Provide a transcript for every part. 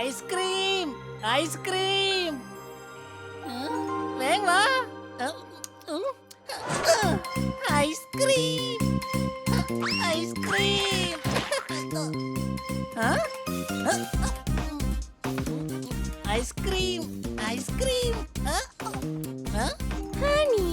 Ice cream ice cream വേഗം വാ. Ice cream ice cream ice cream ice cream honey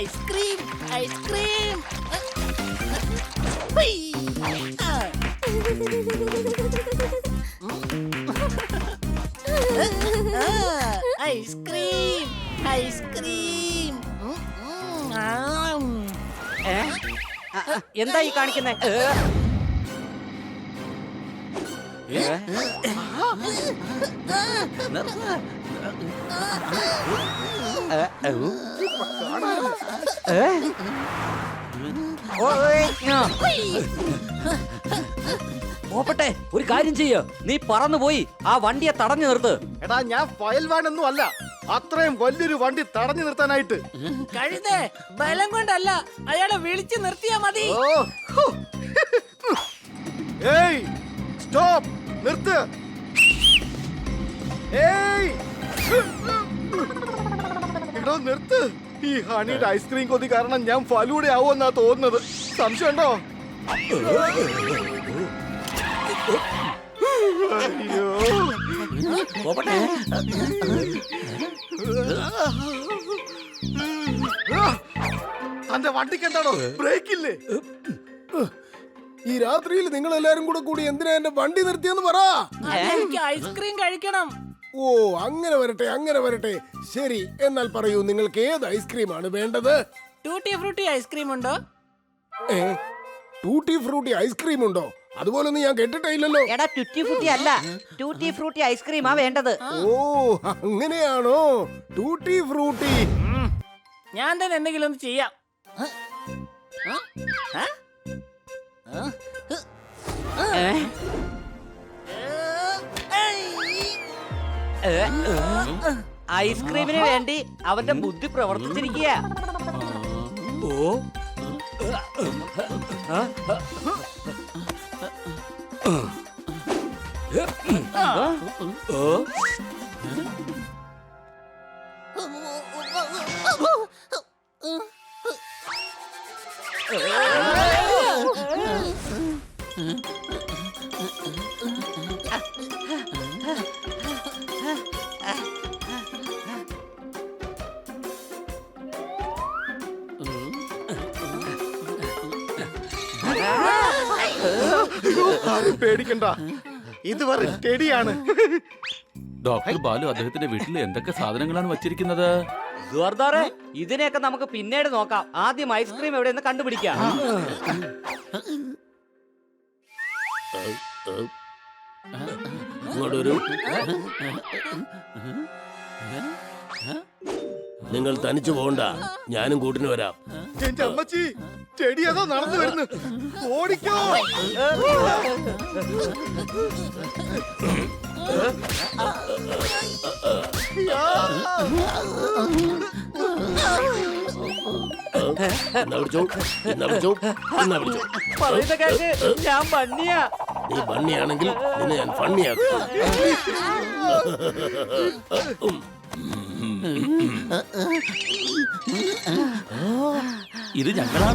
ice cream ice cream ice cream ice cream. എന്താ ഈ കാണിക്കുന്നേ? പോപ്പട്ടെ, ഒരു കാര്യം ചെയ്യ, നീ പറന്നു പോയി ആ വണ്ടിയെ തടഞ്ഞു നിർത്ത്. എടാ ഞാൻ ഫയൽ വാനൊന്നും അല്ല, അത്രയും വലിയൊരു വണ്ടി തടഞ്ഞു നിർത്താനായിട്ട്. കഴുതേ, ബലം കൊണ്ടല്ല, അയാളെ വിളിച്ചു നിർത്തിയാ മതി. ഏയ് സ്റ്റോപ്പ്, നിർത്ത്. ഏയ് എടോ നിർത്ത്. ഈ ഹണിയുടെ ഐസ്ക്രീം കൊതി കാരണം ഞാൻ ഫലൂടെ ആവുമെന്നാ തോന്നുന്നത്. സംശയമുണ്ടോ? അയ്യോ പോപ്പട്ടെ, തന്റെ വണ്ടിക്ക് എന്താണോ ബ്രേക്ക് ഇല്ലേ? ഈ രാത്രിയിൽ നിങ്ങൾ എല്ലാരും കൂടി എന്തിനാ എന്റെ വണ്ടി നിർത്തിയെന്ന് പറ. എനിക്ക് ഐസ്ക്രീം കഴിക്കണം. ഓ അങ്ങനെ വരട്ടെ, അങ്ങനെ വരട്ടെ. ശരി, എന്നാൽ പറയൂ, നിങ്ങൾക്ക് ഏത് ഐസ്ക്രീമാണ് വേണ്ടത്? ടൂട്ടി ഫ്രൂട്ടി ഐസ്ക്രീം ഉണ്ടോ? ടൂട്ടി ഫ്രൂട്ടി ഐസ്ക്രീം ഉണ്ടോ? അതുപോലൊന്നും ഞാൻ കേട്ടിട്ടില്ലല്ലോ. എടാ ട്യൂട്ടി ഫ്രൂട്ടി അല്ല, ട്യൂട്ടി ഫ്രൂട്ടി ഐസ്ക്രീമാ വേണ്ടത്. ഓ അങ്ങനെയാണോ? Tutti Frooti. ഞാൻ തന്നെ എന്തെങ്കിലും ഒന്ന് ചെയ്യാം. ഐസ്ക്രീമിന് വേണ്ടി അവന്റെ ബുദ്ധി പ്രവർത്തിച്ചിരിക്കുക. ഓ ആരും പേടിക്കണ്ട, ഇതുവരെ സ്റ്റഡിയാണ്. ഡോക്ടർ ബാലു അദ്ദേഹത്തിന്റെ വീട്ടിൽ എന്തൊക്കെ സാധനങ്ങളാണ് വച്ചിരിക്കുന്നത്? ജോർദാറെ, ഇതിനെയൊക്കെ നമുക്ക് പിന്നീട് നോക്കാം. ആദ്യം ഐസ്ക്രീം എവിടെയെന്ന് കണ്ടുപിടിക്കാം. നിങ്ങൾ തനിച്ചു പോകണ്ട, ഞാനും കൂട്ടിന് വരാം. എന്റെ അമ്മച്ചി, ചെടി അതോ നടന്നു വരുന്നു. ഓടിക്കോ. പറയുന്ന കേക്ക്, ഞാൻ ബണ്ണിയാ. നീ ബണ്ണിയാണെങ്കിൽ നിന്നെ ഞാൻ ഫണ്ണിയാക്കും. ഇത് ഞങ്ങളാ.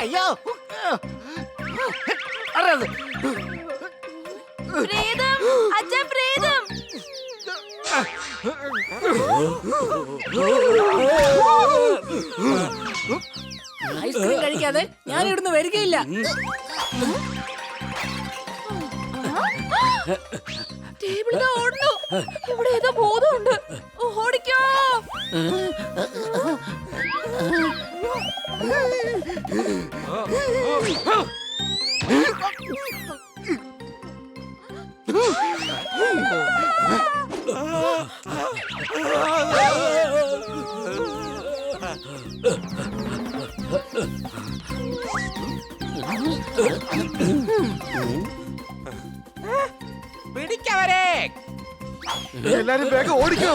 അയ്യോ, പ്രേതം, അച്ഛാ പ്രേതം. ഐസ്ക്രീം കഴിക്കാതെ ഞാൻ ഇവിടുന്ന് വരികയില്ല. ടേബിൾ ഇതാ ഓടുന്നു. ഇവിടെ ഏതോ ബോധമുണ്ട്. ഓടിക്കോ. പിടിക്കവരെ. എല്ലാരും വേഗം ഓടിക്കോ.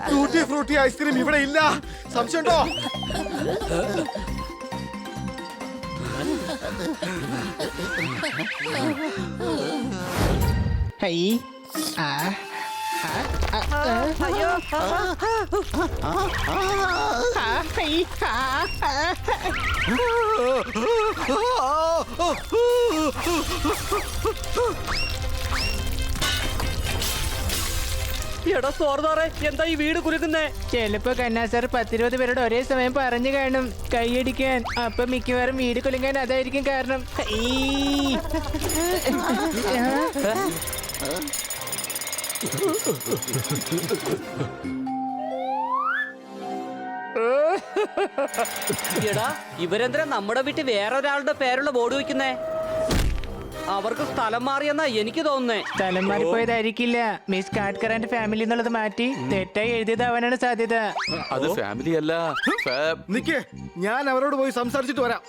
ടൂട്ടി ഫ്രൂട്ടി ഐസ്ക്രീം ഇവിടെ ഇല്ല. സംശയമുണ്ടോ? എടാ സോർദാറെ, എന്താ ഈ വീട് കുലുക്കുന്നേ? ചിലപ്പോ കന്നാസാർ 10-20 പേരോട് ഒരേ സമയം പറഞ്ഞു കാണും കൈയടിക്കാൻ. അപ്പൊ മിക്കവാറും വീട് കുലുങ്ങാൻ അതായിരിക്കും കാരണം. എടാ ഇവരെന്തിനാ നമ്മുടെ വീട്ടിൽ വേറൊരാളുടെ പേരുള്ള ബോർഡ് വെക്കുന്നേ? അവർക്ക് സ്ഥലം മാറിയെന്നാ എനിക്ക് തോന്നുന്നേ. സ്ഥലം മാറിപ്പോയതായിരിക്കില്ല. മിസ് കാട്ട്കറാന്റെ ഫാമിലി എന്നുള്ളത് മാറ്റി തെറ്റായി എഴുതിയതാവാനാണ് സാധ്യത. അത് ഫാമിലി അല്ല. നിക്ക്, ഞാൻ അവരോട് പോയി സംസാരിച്ചിട്ട് വരാം.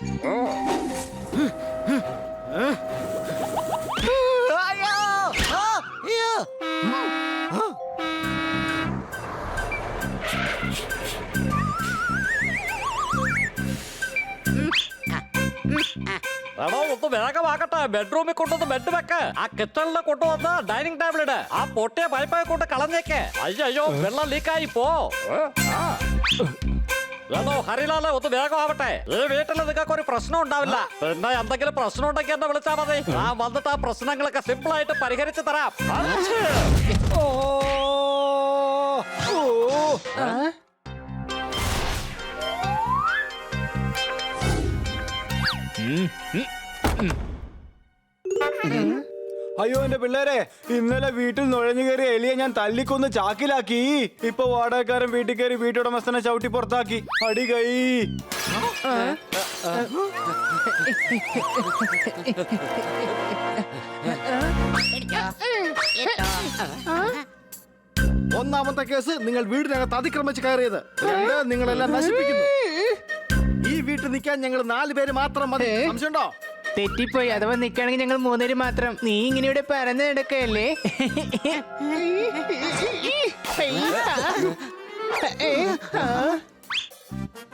എടോ ഒന്ന് വേഗമാക്കട്ടെ. ബെഡ്റൂമിൽ കൊണ്ടുവന്ന് ബെഡ് വെക്ക്. ആ കിച്ചണിൽ കൊണ്ടുവന്ന് ഡൈനിങ് ടേബിൾ ഇട്. ആ പൊട്ടിയ പൈപ്പായി കൊണ്ട് കളഞ്ഞേക്ക്. അയ്യോ വെള്ളം ലീക്കായി പോ. എടോ ഹരിലാല് ഒന്ന് വേഗമാവട്ടെ. ഈ വീട്ടിൽ നിങ്ങൾക്ക് ഒരു പ്രശ്നം ഉണ്ടാവില്ല. പിന്നെ എന്തെങ്കിലും പ്രശ്നം ഉണ്ടെങ്കിൽ എന്നെ വിളിച്ചാൽ മതി. ഞാൻ വന്നിട്ട് ആ പ്രശ്നങ്ങളൊക്കെ സിമ്പിൾ ആയിട്ട് പരിഹരിച്ചു തരാം. അയ്യോ എന്റെ പിള്ളേരെ, ഇന്നലെ വീട്ടിൽ നുഴഞ്ഞു കയറി എലിയെ ഞാൻ തല്ലിക്കൊന്ന് ചാക്കിലാക്കി. ഇപ്പൊ വാടകക്കാരൻ വീട്ടിൽ കയറി വീട്ടുടമസ്ഥനെ ചവിട്ടി പുറത്താക്കി. അടി കൈ. ഒന്നാമത്തെ കേസ്, നിങ്ങൾ വീടിനകത്ത് അതിക്രമിച്ച് കയറിയത്. രണ്ട്, നിങ്ങളെല്ലാം നശിപ്പിക്കുന്നു. ഈ വീട്ടിൽ നിൽക്കാൻ ഞങ്ങൾ 4 പേര് മാത്രം മതി. സംശയമുണ്ടോ? തെറ്റിപ്പോയി. അഥവാ നിൽക്കുകയാണെങ്കിൽ ഞങ്ങൾ 3 പേര് മാത്രം. നീ ഇങ്ങനെ ഇവിടെ പറന്ന് നടക്കല്ലേ?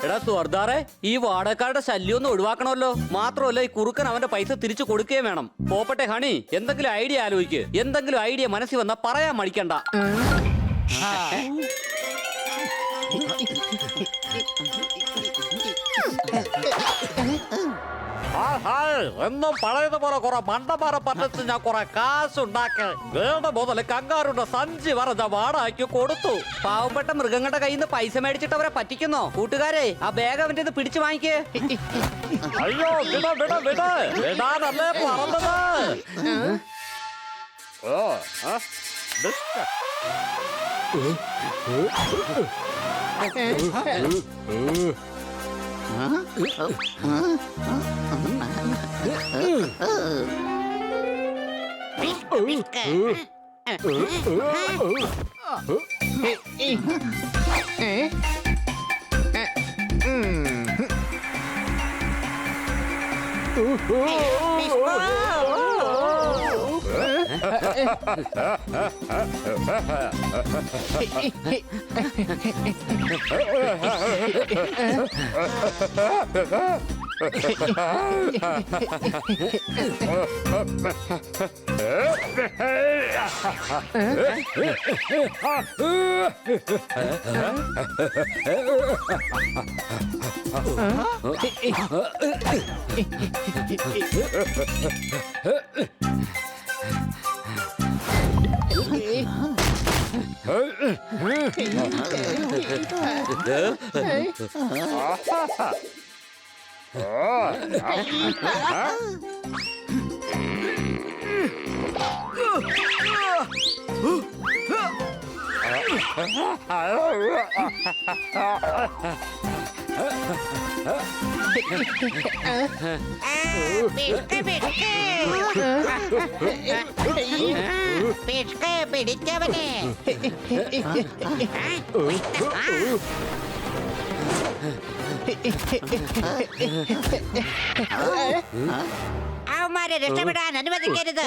എടാ സ്വർദാറെ, ഈ വാടകക്കാരുടെ ശല്യം ഒന്ന് ഒഴിവാക്കണമല്ലോ. മാത്രമല്ല ഈ കുറുക്കൻ അവന്റെ പൈസ തിരിച്ചു കൊടുക്കുകയും വേണം. പോപ്പട്ടെ ഹണി, എന്തെങ്കിലും ഐഡിയ ആലോചിക്ക്. എന്തെങ്കിലും ഐഡിയ മനസ്സിൽ വന്നാ പറയാൻ മടിക്കണ്ട. എന്നും പഴയതുപോലെ കുറെ മണ്ടന്മാരെ പറ്റിച്ച് ഞാൻ കുറെ കാശുണ്ടാക്കി. വേണ്ട മുതൽ കങ്കാറുടെ സഞ്ചി വറഞ്ഞ വാടകയ്ക്ക് കൊടുത്തു. പാവപ്പെട്ട മൃഗങ്ങളുടെ കയ്യിൽ നിന്ന് പൈസ മേടിച്ചിട്ട് അവരെ പറ്റിക്കുന്നോ? കൂട്ടുകാരെ, ആ ബാഗ് അവന്റെ പിടിച്ചു വാങ്ങിക്കേ. അയ്യോ വിട വിട വിട വിടാനല്ലേ പറഞ്ഞത്. പിടിച്ചവനെ അവന്മാരെ രക്ഷപ്പെടാൻ അനുവദിക്കരുത്.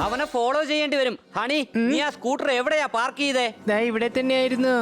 അവനെ ഫോളോ ചെയ്യേണ്ടി വരും. ഹണി, നീ ആ സ്കൂട്ടർ എവിടെയാ പാർക്ക് ചെയ്തേ? ദാ ഇവിടെ തന്നെയായിരുന്നു.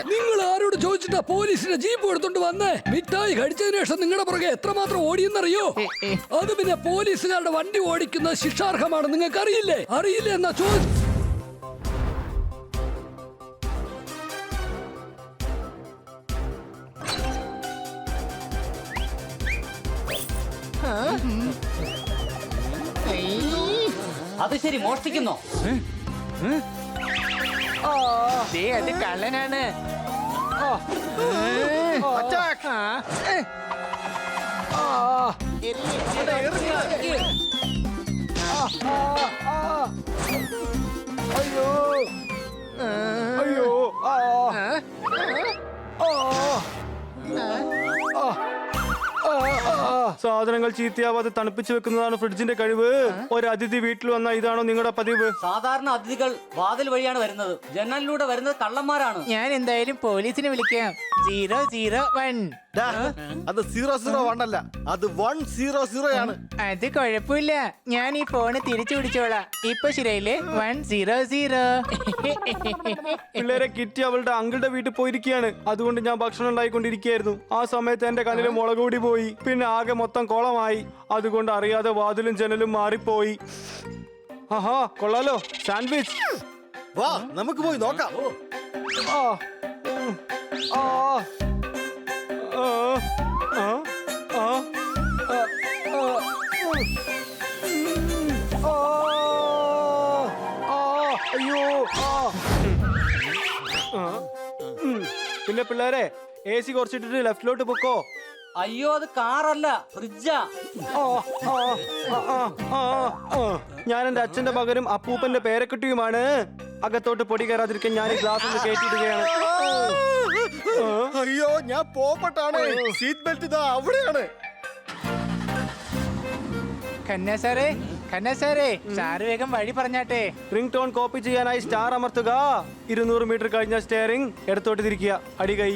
നിങ്ങൾ ആരോട് ചോദിച്ചിട്ടാ പോലീസിന്റെ ജീപ്പ് എടുത്തോണ്ട് വന്നേ? മിഠായി കഴിച്ചതിന് ശേഷം നിങ്ങളുടെ പുറകെ എത്രമാത്രം ഓടിയെന്നറിയോ? അത് പിന്നെ പോലീസുകാരുടെ വണ്ടി ഓടിക്കുന്നത് ശിക്ഷാർഹമാണ്. നിങ്ങൾക്ക് അറിയില്ലേ? അറിയില്ലേ എന്നാ ചോദിച്ചു. അത് ശരി, മോഷ്ടിക്കുന്നോ? ദേ, അത് കള്ളനാണ്. അയ്യോ അയ്യോ സാധനങ്ങൾ ചീത്തയാവാതെ തണുപ്പിച്ചു വെക്കുന്നതാണ് ഫ്രിഡ്ജിന്റെ കഴിവ്. ഒരു അതിഥി വീട്ടിൽ വന്ന ഇതാണോ നിങ്ങളുടെ പതിവ്? സാധാരണ അതിഥികൾ വാതിൽ വഴിയാണ് വരുന്നത്. ജനലിലൂടെ വരുന്നത് കള്ളന്മാരാണ്. ഞാൻ എന്തായാലും പോലീസിനെ വിളിക്കാം. 001. അത് 001 അല്ല, അത് 100 ആണ്. അത് കുഴപ്പമില്ല, ഞാൻ ഈ ഫോണ് തിരിച്ചു പിടിച്ചോളാം. ഇപ്പൊ ശരിയായില്ലേ? 100. പിള്ളേരെ, കിറ്റി അവളുടെ അങ്കിളുടെ വീട്ടിൽ പോയിരിക്കുകയാണ്. അതുകൊണ്ട് ഞാൻ ഭക്ഷണം ഉണ്ടായിക്കൊണ്ടിരിക്കുകയായിരുന്നു. ആ സമയത്ത് എന്റെ കണ്ണിൽ മുളക് കൂടി പോയി. പിന്നെ ആകെ മൊത്തം കുളമായി. അതുകൊണ്ട് അറിയാതെ വാതിലും ജനലും മാറിപ്പോയി. ആഹാ, കൊള്ളാലോ സാൻഡ്വിച്ച്. വാ, നമുക്ക് പോയി നോക്കാം. ആ ആ ആ ആ ആ അയ്യോ. പിന്നെ പിള്ളേരെ, AC കുറച്ചിട്ടിട്ട് ലെഫ്റ്റിലോട്ട് പൊക്കോ. അയ്യോ, അത് കാറല്ല, ഫ്രിഡ്ജാ. ഞാൻ എന്റെ അച്ഛന്റെ പകരം അപ്പൂപ്പന്റെ പേരക്കുട്ടിയുമാണ്. അകത്തോട്ട് പൊടി കയറാതിരിക്കാൻ ഞാൻ ഈ ഗ്ലാസ് ഒന്ന് കയറ്റിയിടുകയാണ്. അയ്യോ, ഞാൻ പോപ്പട്ടാണ്. സീറ്റ് ബെൽറ്റ് ഇതാ അവിടെയാണ്. കന്യാ സാറേ, കന്ന സാറേ സാറ് വേഗം വഴി പറഞ്ഞാട്ടെ. റിംഗ് ടോൺ കോപ്പി ചെയ്യാനായി സ്റ്റാർ അമർത്തുക. 200 മീറ്റർ കഴിഞ്ഞ സ്റ്റിയറിംഗ് ഇടത്തോട്ട് തിരിക്കുക. അടി കൈ.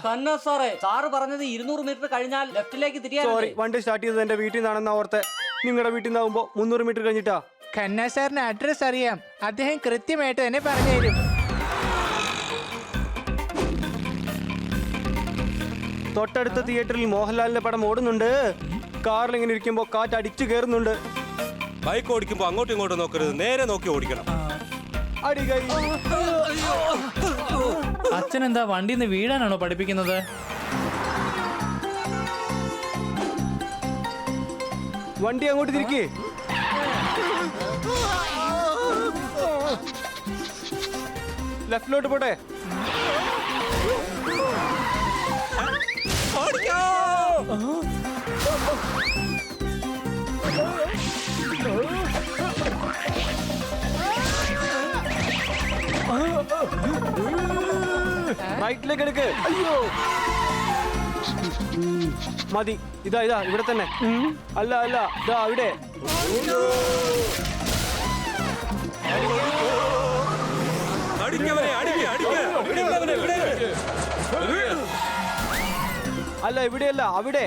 തന്നെ സാറേ, സാറ് പറഞ്ഞത് 200 മീറ്റർ കഴിഞ്ഞാൽ ലെഫ്റ്റിലേക്ക് തിരിയാൻ. സോറി, വണ്ടി സ്റ്റാർട്ട് ചെയ്തത് എന്റെ വീട്ടിൽ നിന്നാണെന്ന് ഓർത്തെ. നിങ്ങളുടെ വീട്ടിൽ നിന്നാവുമ്പോ 300 മീറ്റർ കഴിഞ്ഞിട്ടാ. ഖന്ന സാറിന് അഡ്രസ് അറിയാം. അദ്ദേഹം കൃത്യമായിട്ട് തന്നെ പറഞ്ഞുതരും. തൊട്ടടുത്ത തിയേറ്ററിൽ മോഹൻലാലിന്റെ പടം ഓടുന്നുണ്ട്. കാറിൽ ഇങ്ങനെ ഇരിക്കുമ്പോ കാറ്റ് അടിച്ചു കയറുന്നുണ്ട്. ബൈക്ക് ഓടിക്കുമ്പോ അങ്ങോട്ടും ഇങ്ങോട്ടും നോക്കരുത്, നേരെ നോക്കി ഓടിക്കണം. അടി കൈ. അച്ഛൻ എന്താ വണ്ടിന്ന് വീഴാനാണോ പഠിപ്പിക്കുന്നത്? വണ്ടി അങ്ങോട്ട് തിരിക്കേ. ലെഫ്റ്റിലോട്ട് പോട്ടെ. റൈറ്റിലേക്ക് എടുക്ക്. അയ്യോ, മതി. ഇതാ ഇതാ ഇവിടെ തന്നെ. അല്ല അല്ല, ഇതാ അവിടെ. അല്ല ഇവിടെയല്ല, അവിടെ.